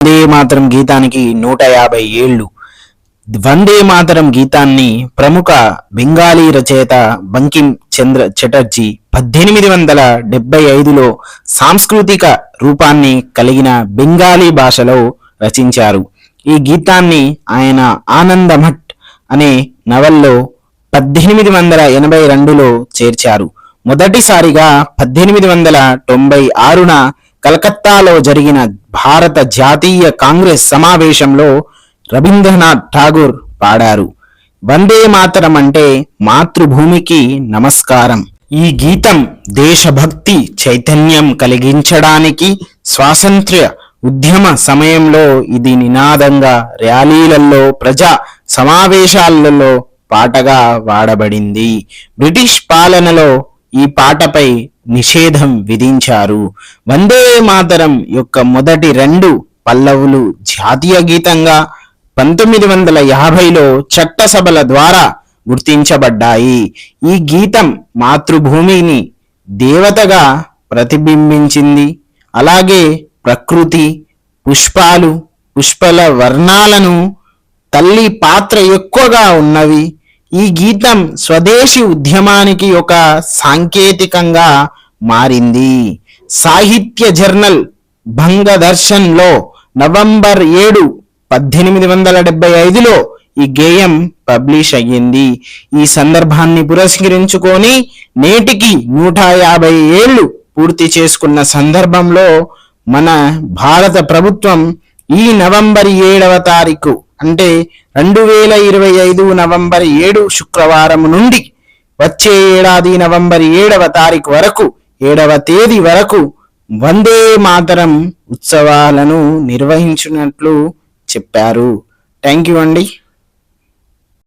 వందే మాతరం గీతానికి 150 ఏళ్లు. వందే మాతరం గీతాన్ని ప్రముఖ బెంగాలీ రచయిత బంకిం చంద్ర చటర్జీ 1875లో సాంస్కృతిక రూపాన్ని కలిగిన బెంగాలీ భాషలో రచించారు. ఈ గీతాన్ని ఆయన ఆనందమఠ్ అనే నవల్లో 1882లో చేర్చారు. మొదటిసారిగా 1896న కలకత్తాలో జరిగిన భారత జాతీయ కాంగ్రెస్ సమావేశంలో రవీంద్రనాథ్ ఠాగూర్ పాడారు. వందే మాతరం అంటే మాతృభూమికి నమస్కారం. ఈ గీతం దేశభక్తి చైతన్యం కలిగించడానికి, స్వాతంత్ర్య ఉద్యమ సమయంలో ఇది నినాదంగా, ర్యాలీలలో, ప్రజా సమావేశాలలో పాటగా వాడబడింది. బ్రిటిష్ పాలనలో ఈ పాటపై నిషేధం విధించారు. వందే మాతరం యొక్క మొదటి 2 పల్లవులు జాతీయ గీతంగా 1950లో చట్టసభల ద్వారా గుర్తించబడ్డాయి. ఈ గీతం మాతృభూమిని దేవతగా ప్రతిబింబించింది. అలాగే ప్రకృతి, పుష్పాలు, పుష్పల వర్ణాలను తల్లి పాత్ర ఎక్కువగా ఉన్నవి. ఈ గీతం స్వదేశీ ఉద్యమానికి ఒక సాంకేతికంగా మారింది. సాహిత్య జర్నల్ భంగదర్శన్లో నవంబర్ 7, 1875లో ఈ గేయం పబ్లిష్ అయ్యింది. ఈ సందర్భాన్ని పురస్కరించుకొని నేటికి 150 ఏళ్లు పూర్తి చేసుకున్న సందర్భంలో మన భారత ప్రభుత్వం ఈ నవంబర్ 7వ తారీఖు అంటే 2025 నవంబర్ 7 శుక్రవారం నుండి వచ్చే ఏడాది నవంబర్ 7వ తారీఖు వరకు 7వ తేదీ వరకు వందే మాతరం ఉత్సవాలను నిర్వహించినట్లు చెప్పారు. థ్యాంక్ యూ అండి.